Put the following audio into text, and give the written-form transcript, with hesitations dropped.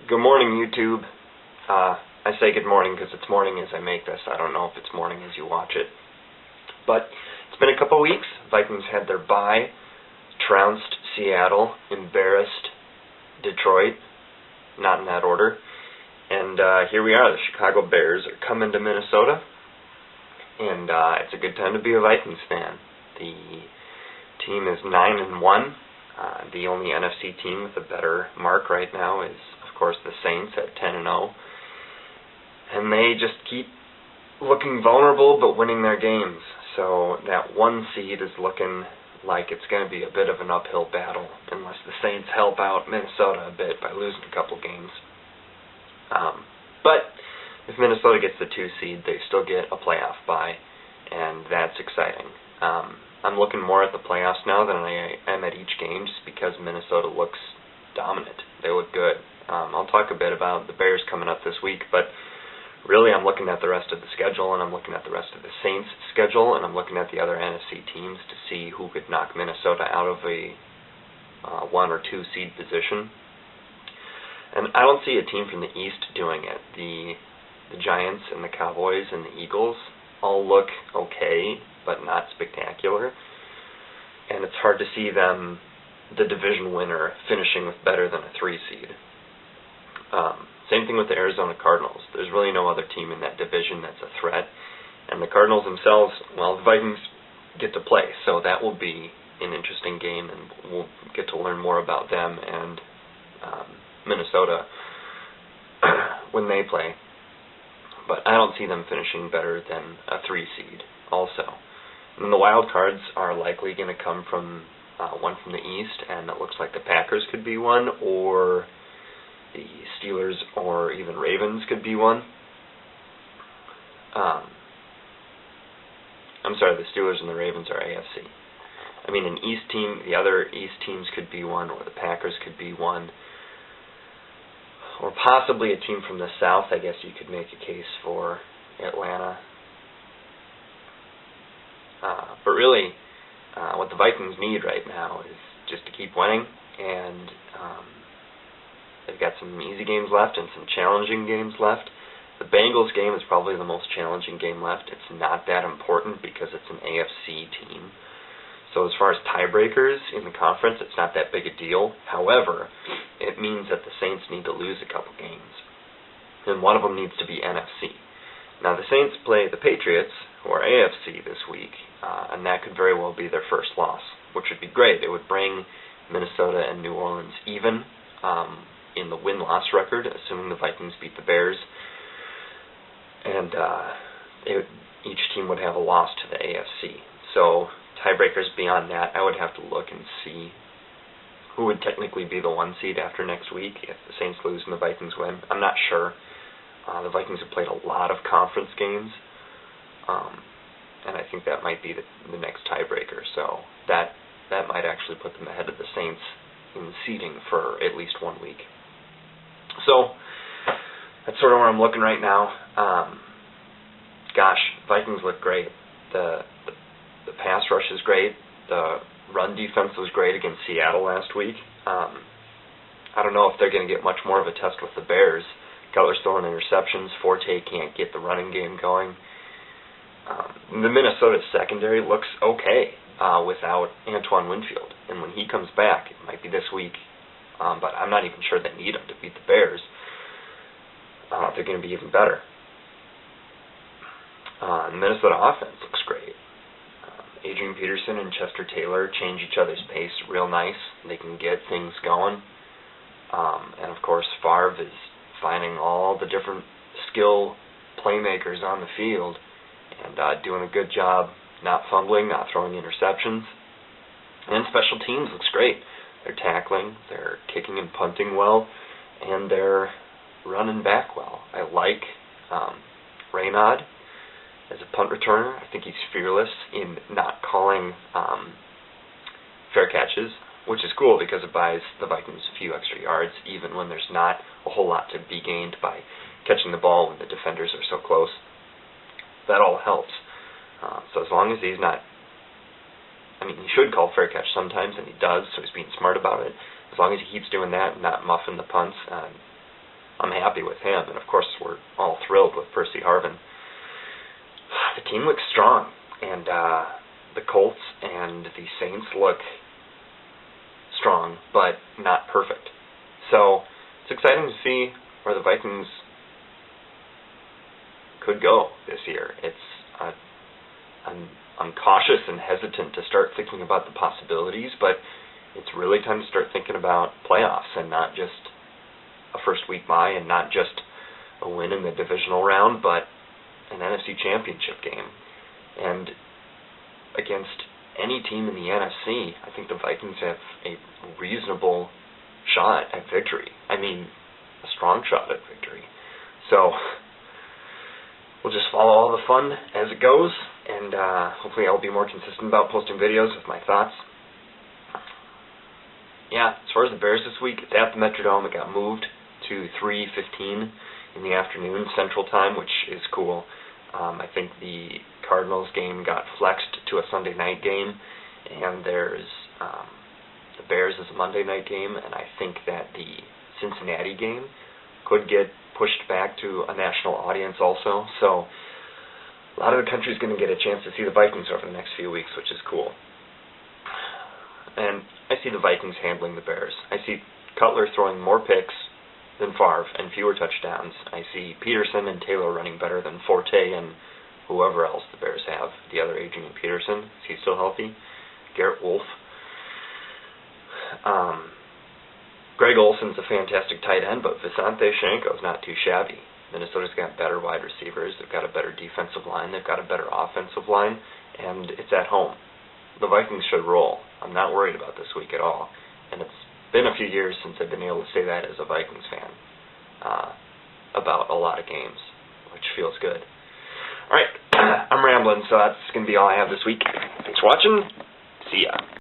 Good morning, YouTube. I say good morning because it's morning as I make this. I don't know if it's morning as you watch it. But it's been a couple weeks. Vikings had their bye, trounced Seattle, embarrassed Detroit, not in that order. And here we are. The Chicago Bears are coming to Minnesota. And it's a good time to be a Vikings fan. The team is 9-1. The only NFC team with a better mark right now is, of course, the Saints at 10-0. And they just keep looking vulnerable but winning their games. So that one seed is looking like it's going to be a bit of an uphill battle unless the Saints help out Minnesota a bit by losing a couple games. But if Minnesota gets the 2 seed, they still get a playoff bye, and that's exciting. I'm looking more at the playoffs now than I am at each game just because Minnesota looks dominant. They look good. I'll talk a bit about the Bears coming up this week, but really I'm looking at the rest of the schedule, and I'm looking at the rest of the Saints' schedule, and I'm looking at the other NFC teams to see who could knock Minnesota out of a 1 or 2 seed position. And I don't see a team from the East doing it. The Giants and the Cowboys and the Eagles all look okay, but not spectacular. And it's hard to see them, the division winner, finishing with better than a 3 seed. Same thing with the Arizona Cardinals. There's really no other team in that division that's a threat. And the Cardinals themselves, well, the Vikings get to play, so that will be an interesting game, and we'll get to learn more about them and Minnesota when they play. But I don't see them finishing better than a 3 seed also. And the wild cards are likely going to come from one from the East, and it looks like the Packers could be one, or the Steelers or even Ravens could be one. I'm sorry, the Steelers and the Ravens are AFC. I mean, an East team, the other East teams could be one, or the Packers could be one, or possibly a team from the South. I guess you could make a case for Atlanta. But really, what the Vikings need right now is just to keep winning, and they've got some easy games left and some challenging games left. The Bengals game is probably the most challenging game left. It's not that important because it's an AFC team. So as far as tiebreakers in the conference, it's not that big a deal. However, it means that the Saints need to lose a couple games, and one of them needs to be NFC. Now the Saints play the Patriots, who are AFC this week, and that could very well be their first loss, which would be great. It would bring Minnesota and New Orleans even in the win-loss record, assuming the Vikings beat the Bears, and each team would have a loss to the AFC. So tiebreakers beyond that, I would have to look and see who would technically be the 1 seed after next week if the Saints lose and the Vikings win. I'm not sure. The Vikings have played a lot of conference games, and I think that might be the next tiebreaker. So that might actually put them ahead of the Saints in seeding for at least 1 week. So that's sort of where I'm looking right now. Vikings look great. The pass rush is great. The run defense was great against Seattle last week. I don't know if they're going to get much more of a test with the Bears. Cutler's throwing interceptions. Forte can't get the running game going. The Minnesota secondary looks okay without Antoine Winfield. And when he comes back, it might be this week, but I'm not even sure they need him to beat the Bears. They're going to be even better. The Minnesota offense looks great. Adrian Peterson and Chester Taylor change each other's pace real nice. They can get things going. And of course, Favre is finding all the different skill playmakers on the field and doing a good job not fumbling, not throwing interceptions. And special teams looks great. They're tackling, they're kicking and punting well, and they're running back well. I like Raynaud as a punt returner. I think he's fearless in not calling fair catches, which is cool because it buys the Vikings a few extra yards, even when there's not a whole lot to be gained by catching the ball when the defenders are so close. That all helps. So as long as he's not, he should call fair catch sometimes, and he does, so he's being smart about it. As long as he keeps doing that and not muffing the punts, I'm happy with him, and of course we're all thrilled with Percy Harvin. The team looks strong, and the Colts and the Saints look strong, but not perfect. So it's exciting to see where the Vikings could go this year. I'm cautious and hesitant to start thinking about the possibilities, but it's really time to start thinking about playoffs and not just a first week bye and not just a win in the divisional round, but an NFC Championship game. And against any team in the NFC, I think the Vikings have a reasonable shot at victory. I mean, a strong shot at victory. So we'll just follow all the fun as it goes, and hopefully I'll be more consistent about posting videos with my thoughts. Yeah, as far as the Bears this week, it's at the Metrodome. It got moved to 3:15 in the afternoon Central Time, which is cool. I think the Cardinals game got flexed to a Sunday night game, and there's the Bears is a Monday night game, and I think that the Cincinnati game could get pushed back to a national audience also. So a lot of the country is going to get a chance to see the Vikings over the next few weeks, which is cool. And I see the Vikings handling the Bears. I see Cutler throwing more picks than Favre and fewer touchdowns. I see Peterson and Taylor running better than Forte and whoever else the Bears have. The other aging in Peterson, is he still healthy? Garrett Wolfe. Greg Olson's a fantastic tight end, but Visanthe Shanko's not too shabby. Minnesota's got better wide receivers. They've got a better defensive line. They've got a better offensive line, and it's at home. The Vikings should roll. I'm not worried about this week at all, and it's been a few years since I've been able to say that as a Vikings fan about a lot of games, which feels good. All right, I'm rambling, so that's going to be all I have this week. Thanks for watching. See ya.